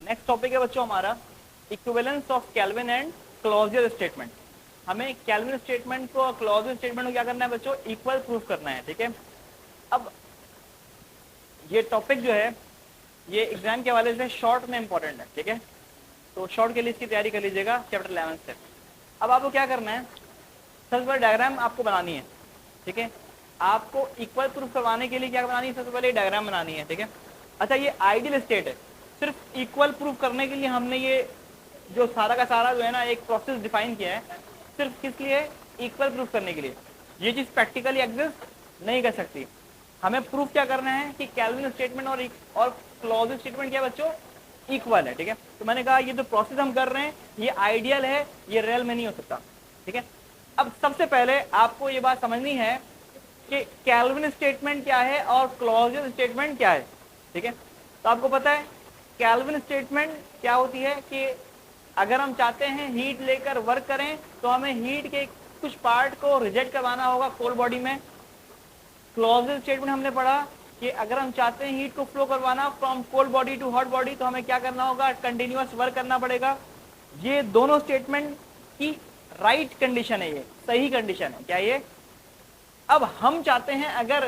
Next topic है बच्चों हमारा equivalence of Kelvin and Clausius statement. हमें केल्विन स्टेटमेंट को और क्लॉजियस स्टेटमेंट को क्या करना है बच्चों, इक्वल प्रूफ करना है। ठीक है, अब ये टॉपिक जो है ये एग्जाम के हवाले से शॉर्ट में इंपॉर्टेंट है। ठीक है, तो शॉर्ट के लिए इसकी तैयारी कर लीजिएगा चैप्टर 11 से। अब आपको क्या करना है, सबसे पहले डायग्राम आपको बनानी है। ठीक है, आपको इक्वल प्रूफ करवाने के लिए क्या बनानी है, सबसे पहले डायग्राम बनानी है। ठीक है, अच्छा ये आइडियल स्टेट है, सिर्फ इक्वल प्रूफ करने के लिए हमने ये जो सारा का सारा जो है ना एक प्रोसेस डिफाइन किया है, सिर्फ किस लिए, इक्वल प्रूफ करने के लिए। ये चीज प्रैक्टिकली एग्जिस्ट नहीं कर सकती। हमें प्रूफ क्या करना है कि केल्विन स्टेटमेंट और क्लॉजियस स्टेटमेंट क्या बच्चों, इक्वल है। ठीक है, तो मैंने कहा ये जो प्रोसेस हम कर रहे हैं ये आइडियल है, ये रियल में नहीं हो सकता। ठीक है, अब सबसे पहले आपको ये बात समझनी है कि केल्विन स्टेटमेंट क्या है और क्लॉजियस स्टेटमेंट क्या है। ठीक है, तो आपको पता है केल्विन स्टेटमेंट क्या होती है कि अगर हम चाहते हैं हीट लेकर वर्क करें तो हमें हीट के कुछ पार्ट को रिजेक्ट करवाना होगा कोल्ड बॉडी में। क्लॉजियस स्टेटमेंट हमने पढ़ा कि अगर हम चाहते हैं हीट को फ्लो करवाना from cold body to hot body तो हमें क्या करना होगा, कंटिन्यूअस वर्क करना पड़ेगा। ये दोनों स्टेटमेंट की राइट कंडीशन है, ये सही कंडीशन है। क्या ये, अब हम चाहते हैं अगर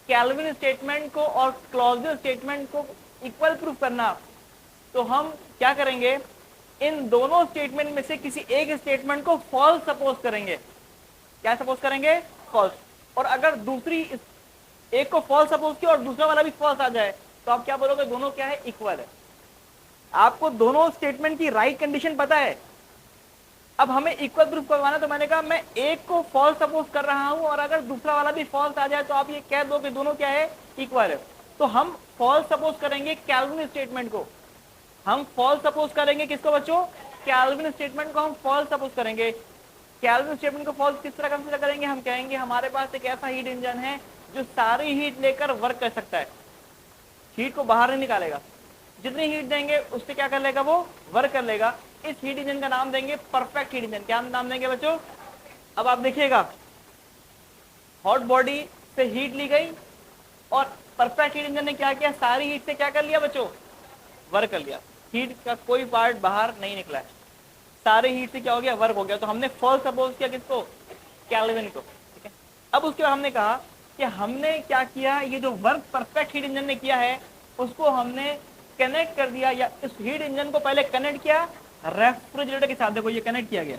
केल्विन स्टेटमेंट को और क्लॉजियस स्टेटमेंट को इक्वल प्रूफ करना तो हम क्या करेंगे, इन दोनों स्टेटमेंट में से किसी एक स्टेटमेंट को फॉल्स सपोज करेंगे। क्या सपोज करेंगे, फॉल्स। और अगर दूसरी एक को फॉल्स सपोज किया और दूसरा वाला भी फॉल्स आ जाए तो आप क्या बोलोगे, दोनों क्या है, इक्वल है। आपको दोनों स्टेटमेंट की राइट कंडीशन पता है। अब हमें इक्वल प्रूफ करवाना, तो मैंने कहा मैं एक को फॉल्स सपोज कर रहा हूं और अगर दूसरा वाला भी फॉल्स आ जाए तो आप ये कह दो कि दोनों क्या है, इक्वल है। तो हम फॉल्स सपोज करेंगे केल्विन स्टेटमेंट को। हम फॉल्स सपोज करेंगे किसको बच्चों, केल्विन स्टेटमेंट को हम फॉल्स सपोज करेंगे। केल्विन स्टेटमेंट को फॉल्स किस तरह कंसीडर करेंगे, हम कहेंगे हमारे पास एक ऐसा हीट इंजन है जो सारी हीट लेकर वर्क कर सकता है, हीट को बाहर नहीं निकालेगा, जितनी हीट देंगे उससे क्या कर लेगा, वो वर्क कर लेगा। इस हीट इंजन का नाम देंगे परफेक्ट हीट इंजन। क्या नाम देंगे बच्चों, अब आप देखिएगा हॉट बॉडी से हीट ली गई और परफेक्ट हीट इंजन ने क्या किया, सारी हीट से क्या कर लिया बच्चों, वर्क कर लिया। हीट का कोई पार्ट बाहर नहीं निकला है, सारे हीट से क्या हो गया, वर्क हो गया। तो हमने फॉल्स सपोज किया किसको, केल्विन को। ठीक है, अब उसके बाद हमने कहा कि हमने क्या किया, ये जो वर्क परफेक्ट हीट इंजन ने किया है उसको हमने कनेक्ट कर दिया, या इस हीट इंजन को पहले कनेक्ट किया रेफ्रिजरेटर के साथ। देखो ये कनेक्ट किया गया।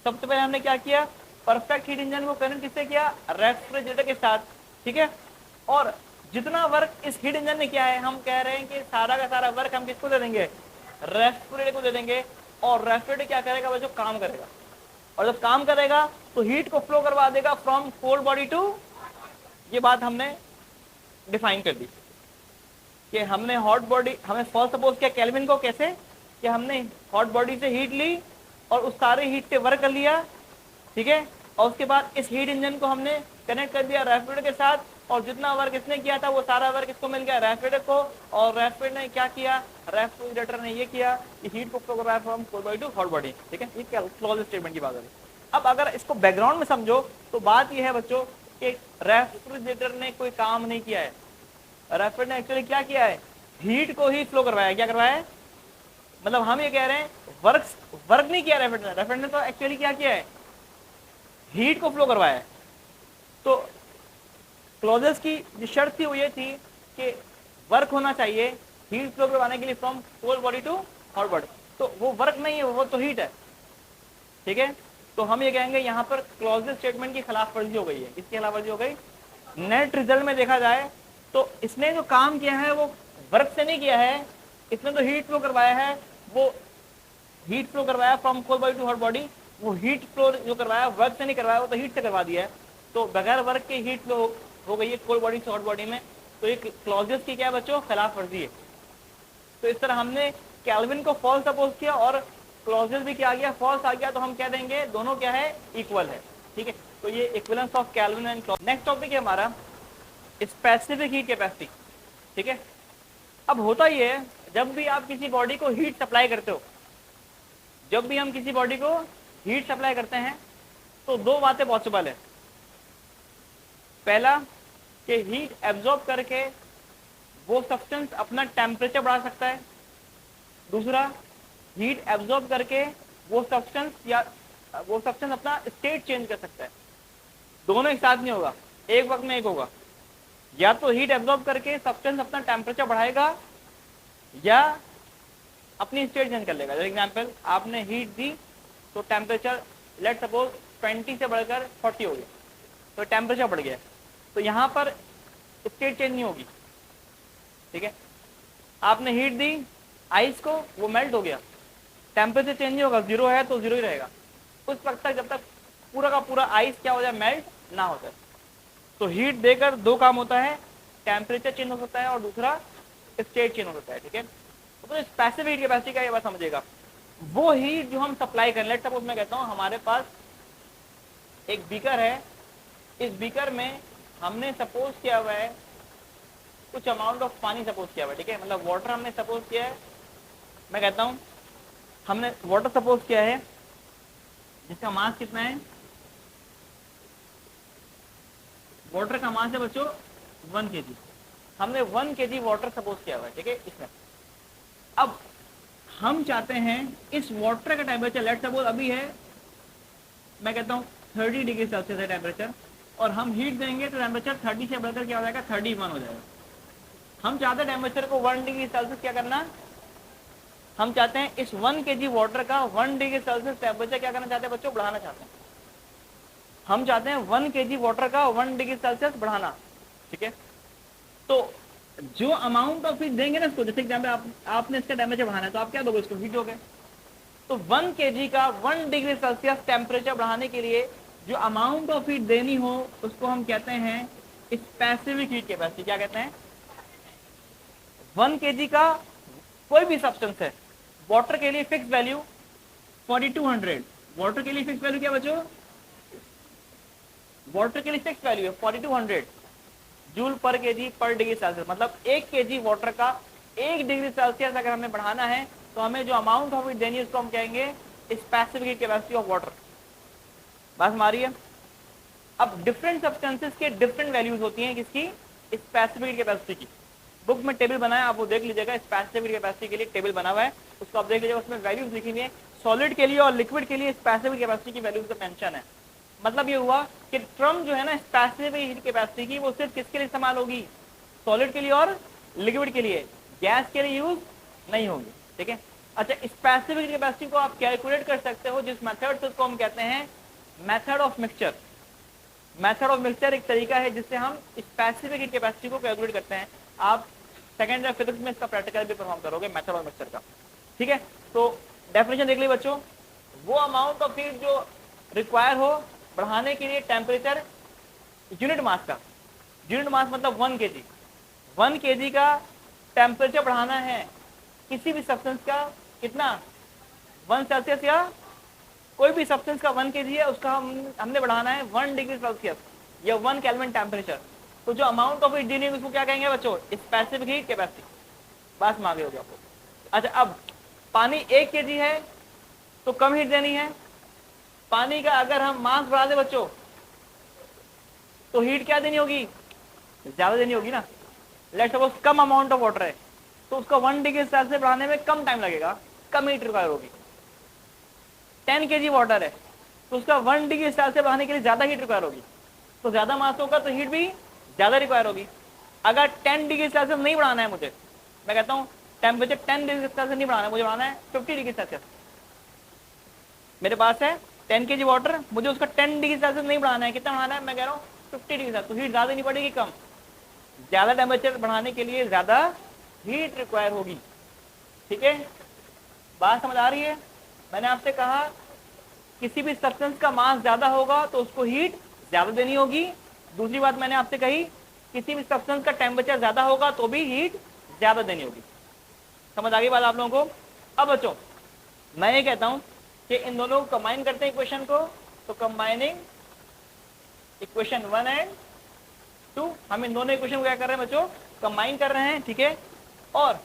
सबसे पहले हमने क्या किया, परफेक्ट हीट इंजन को कनेक्ट किससे किया, रेफ्रिजरेटर के साथ। ठीक है, और जितना वर्क इस हीट इंजन ने किया है हम कह रहे हैं कि सारा का सारा वर्क हम किसको दे देंगे, रेफ्रिजरेटर को दे देंगे। और रेफ्रिजरेटर क्या करेगा बच्चों, काम करेगा। और जब काम करेगा तो हीट को फ्लो करवा देगा फ्रॉम कोल्ड बॉडी टू, ये बात हमने डिफाइन कर दी कि हमने हॉट बॉडी, हमें फॉल्स सपोज किया केल्विन को कैसे, कि हमने हॉट बॉडी से हीट ली और उस सारे हीट से वर्क कर लिया। ठीक है, और उसके बाद इस हीट इंजन को हमने कनेक्ट कर दिया रेफ्रिजरेटर के साथ, और जितना वर्क इसने किया था वो सारा वर्क इसको मिल गया रेफ्रिजरेटर को। और रेफ्रिजरेटर ने क्या किया, रेफ्रिजरेटर ने ये किया कि हीट को फ्लो करवाया from cold body to hot body. ठीक है, ये क्या क्लॉज स्टेटमेंट की बात है। अब अगर इसको बैकग्राउंड में समझो तो बात ये है बच्चों कि रेफ्रिजरेटर ने कोई काम नहीं किया है। रेफ्रिजरेटर ने एक्चुअली क्या किया है, हीट को ही फ्लो करवाया। क्या करवाया है, मतलब हम ये कह रहे हैं वर्क नहीं किया रेफ्रिजरेटर। रेफ्रिजरेटर ने तो एक्चुअली क्या किया है, हीट को फ्लो करवाया है। तो क्लॉजेस की जो शर्त थी वो ये थी कि वर्क होना चाहिए हीट फ्लो करवाने के लिए from cold body to hot body. तो वो वर्क नहीं है, वो तो हीट है। ठीक है, तो हम ये कहेंगे यहाँ पर क्लॉजेस स्टेटमेंट की खिलाफ वर्जी हो गई है। किसकी खिलाफ वर्जी हो गई, नेट रिजल्ट में देखा जाए तो इसने जो काम किया है वो वर्क से नहीं किया है, इसने तो हीट फ्लो करवाया है। वो हीट फ्लो करवाया from cold body to hot body, वो हीट फ्लो जो करवाया वर्क से नहीं करवाया, वो तो हीट से करवा दिया है। तो बगैर वर्क के हीट फ्लो हो गई है कोल्ड बॉडी से हॉट बॉडी में। तो ये क्लॉजेस की क्या बच्चों, खिलाफ वर्जी है। तो इस तरह हमने केल्विन को फॉल्स सपोज किया और क्लॉजेस भी क्या आ गया, फॉल्स आ गया। तो हम कह देंगे दोनों क्या है, इक्वल है। ठीक है, तो ये equivalence of Kelvin and clause. Next topic है हमारा स्पेसिफिक हीट कैपेसिटी। ठीक है, अब होता ये है जब भी आप किसी बॉडी को हीट सप्लाई करते हो, जब भी हम किसी बॉडी को हीट सप्लाई करते हैं तो दो बातें पॉसिबल है। पहला कि हीट एब्जॉर्ब करके वो सब्सटेंस अपना टेम्परेचर बढ़ा सकता है। दूसरा हीट एब्जॉर्ब करके वो सब्सटेंस अपना स्टेट चेंज कर सकता है। दोनों एक साथ नहीं होगा, एक वक्त में एक होगा। या तो हीट एब्जॉर्ब करके सब्सटेंस अपना टेम्परेचर बढ़ाएगा या अपनी स्टेट चेंज कर लेगा। फॉर एग्जाम्पल आपने हीट दी तो टेम्परेचर लेट सपोज 20 से बढ़कर 40 हो गया, तो टेम्परेचर बढ़ गया, तो यहां पर स्टेट चेंज नहीं होगी। ठीक है, आपने हीट दी आइस को, वो मेल्ट हो गया, टेम्परेचर चेंज नहीं होगा, जीरो है तो जीरो ही रहेगा उस वक्त तक जब तक पूरा का पूरा आइस क्या हो जाए, मेल्ट ना हो जाए। तो हीट देकर दो काम होता है, टेम्परेचर चेंज हो सकता है और दूसरा स्टेट चेंज हो सकता है। ठीक है, तो स्पेसिफिक हीट कैपेसिटी का ये बात समझिएगा। वो हीट जो हम सप्लाई करें, लेट सपोज मैं कहता हूं हमारे पास एक बीकर है, इस बीकर में हमने सपोज किया हुआ है कुछ अमाउंट ऑफ पानी सपोज किया हुआ है। ठीक है, मतलब वाटर हमने सपोज किया है, मैं कहता हूं हमने वाटर सपोज किया है जिसका मास कितना है, वाटर का मास है बच्चों 1 kg। हमने 1 kg वाटर सपोज किया हुआ है। ठीक है, इसमें अब हम चाहते हैं इस वाटर का टेम्परेचर लेट सपोज अभी है, मैं कहता हूं 30 डिग्री सेल्सियस है टेम्परेचर, और हम हीट देंगे तो टेम्परेचर 30 से बढ़कर क्या हो जाएगा, 31 हो जाएगा। हम चाहते हैं टेम्परेचर को 1 डिग्री सेल्सियस क्या करना, हम चाहते हैं इस 1 kg वाटर का 1 डिग्री सेल्सियस टेम्परेचर क्या करना चाहते हैं बच्चों, बढ़ाना चाहते हैं। हम चाहते हैं 1 kg वाटर का 1 डिग्री सेल्सियस बढ़ाना। ठीक है, तो जो अमाउंट ऑफ हीट देंगे ना इसको, जैसे एग्जाम्पल आपने इसका टेम्परेचर बढ़ाना है तो आप क्या दोगे, इसको हीट दोगे। तो 1 kg का 1 डिग्री सेल्सियस टेम्परेचर बढ़ाने के लिए जो अमाउंट ऑफ हीट देनी हो उसको हम कहते हैं स्पेसिफिक हीट कैपेसिटी। क्या कहते हैं, 1 kg का कोई भी सब्सटेंस है, वाटर के लिए फिक्स वैल्यू 4200, वाटर के लिए फिक्स वैल्यू क्या बच्चों, वाटर के लिए फिक्स वैल्यू है 4200 जूल पर केजी पर डिग्री सेल्सियस। मतलब 1 kg वाटर का 1 डिग्री सेल्सियस अगर हमें बढ़ाना है तो हमें जो अमाउंट ऑफ हीट देनी है उसको हम कहेंगे specific heat capacity of water. बात हमारी है। अब डिफरेंट सब्सटेंसेस के डिफरेंट वैल्यूज होती हैं किसकी, स्पेसिफिक हीट कैपेसिटी की। बुक में टेबल बनाया, आप वो देख लीजिएगा, स्पेसिफिक कैपेसिटी के लिए टेबल बना हुआ है, उसको आप देख लीजिएगा, उसमें वैल्यूज लिखी हुई है। सॉलिड के लिए और लिक्विड के लिए स्पेसिफिक कैपेसिटी की वैल्यूज का मेंशन है। मतलब ये हुआ कि टर्म जो है ना स्पेसिफिक हीट कैपेसिटी की, वो सिर्फ किसके लिए इस्तेमाल होगी, सॉलिड के लिए और लिक्विड के लिए, गैस के लिए यूज नहीं होगी। ठीक है, अच्छा स्पेसिफिक हीट कैपेसिटी को आप कैलकुलेट कर सकते हो जिस मेथड से, उसको हम कहते हैं method of mixture. Method of mixture एक तरीका है जिससे हम स्पेसिफिक हीट कैपेसिटी को कैलकुलेट करते हैं। आप सेकेंड ईयर फिजिक्स में इसका प्रैक्टिकल भी परफॉर्म करोगे मेथड ऑफ मिक्सचर का। ठीक है, तो डेफिनेशन देख ली बच्चों, वो अमाउंट ऑफ हीट जो रिक्वायर हो बढ़ाने के लिए टेम्परेचर यूनिट मास का, यूनिट मास मतलब 1 kg, 1 kg का टेम्परेचर बढ़ाना है किसी भी सब्सटेंस का, कितना 1 सेल्सियस, या कोई भी सब्सटेंस का 1 kg है उसका हमने बढ़ाना है 1 डिग्री सेल्सियस या 1 केल्विन टेम्परेचर। तो जो अमाउंट ऑफ हीट देनी है उसको क्या कहेंगे बच्चों, स्पेसिफिक हीट कैपेसिटी। बात में आगे हो गया आपको। अच्छा अब पानी 1 kg है तो कम हीट देनी है, पानी का अगर हम मास बढ़ा दे बच्चों तो हीट क्या देनी होगी, ज्यादा देनी होगी ना। Let's suppose come amount of water है तो उसका 1 डिग्री सेल्सियस बढ़ाने में कम टाइम लगेगा, कम हीट रिक्वायर होगी। 10 kg वाटर है तो उसका 1 डिग्री सेल्सियस बढ़ाने के लिए ज्यादा हीट रिक्वायर होगी, तो ज्यादा मास होगा तो हीट भी ज्यादा रिक्वायर होगी। अगर 10 डिग्री सेल्सियस नहीं बढ़ाना है मुझे, मैं कहता हूं टेम्परेचर 10 डिग्री सेल्सियस नहीं बढ़ाना है, मुझे बढ़ाना है 50 डिग्री सेल्सियस। मेरे पास है 10 kg वाटर, मुझे उसका 10 डिग्री सेल्सियस नहीं बढ़ाना है, कितना बढ़ाना है, मैं कह रहा हूँ 50 डिग्री सेल्सियस। तो हीट ज्यादा नहीं पड़ेगी, कम। ज्यादा टेम्परेचर बढ़ाने के लिए ज्यादा हीट रिक्वायर होगी। ठीक है, बात समझ आ रही है। मैंने आपसे कहा किसी भी सब्सटेंस का मास ज्यादा होगा तो उसको हीट ज्यादा देनी होगी। दूसरी बात मैंने आपसे कही किसी भी सब्सटेंस का टेम्परेचर ज्यादा होगा तो भी हीट ज्यादा देनी होगी। समझ आ गई बात आप लोगों को। अब बच्चों मैं ये कहता हूं कि इन दोनों को कंबाइन करते हैं इक्वेशन को, तो कंबाइनिंग इक्वेशन 1 एंड 2, हम इन दोनों इक्वेशन को क्या कर रहे हैं बच्चों, कंबाइन कर रहे हैं। ठीक है, और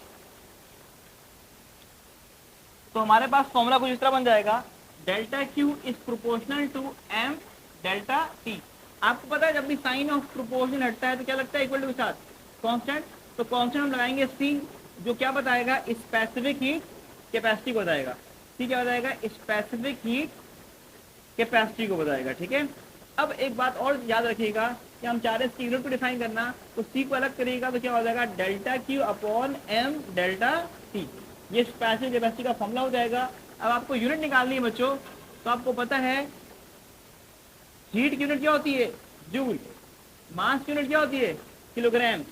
तो हमारे पास फॉर्मूला कुछ इस तरह बन जाएगा, delta Q is proportional to M delta T. आपको पता है जब भी साइन ऑफ प्रोपोर्शन हटता है तो क्या लगता है, इक्वल टू के साथ कांस्टेंट। तो कांस्टेंट हम लगाएंगे सी, जो क्या बताएगा, स्पेसिफिक हीट कैपेसिटी को बताएगा, सी क्या बताएगा, स्पेसिफिक हीट कैपेसिटी को बताएगा, ठीक है। अब एक बात और याद रखिएगा कि हम चाह रहे हैं इसकी यूनिट को डिफाइन करना, तो सी को अलग करिएगा तो क्या हो जाएगा, delta Q upon M delta T, ये स्पेसिफिक कैपेसिटी का फॉर्मूला हो जाएगा। अब आपको यूनिट निकालनी है बच्चों, तो आपको पता है हीट की यूनिट क्या होती है, जूल, मास की यूनिट क्या होती है, किलोग्राम,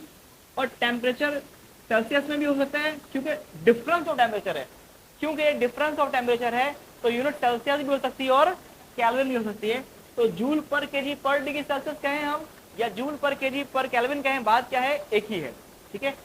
और टेम्परेचर सेल्सियस में भी हो सकता है क्योंकि डिफरेंस ऑफ टेम्परेचर है, क्योंकि ये डिफरेंस ऑफ टेम्परेचर है तो यूनिट सेल्सियस भी हो सकती है और केल्विन भी हो सकती है। तो जूल पर केजी पर डिग्री सेल्सियस कहें हम या जूल पर केजी पर केल्विन कहें, बात क्या है, एक ही है, ठीक है।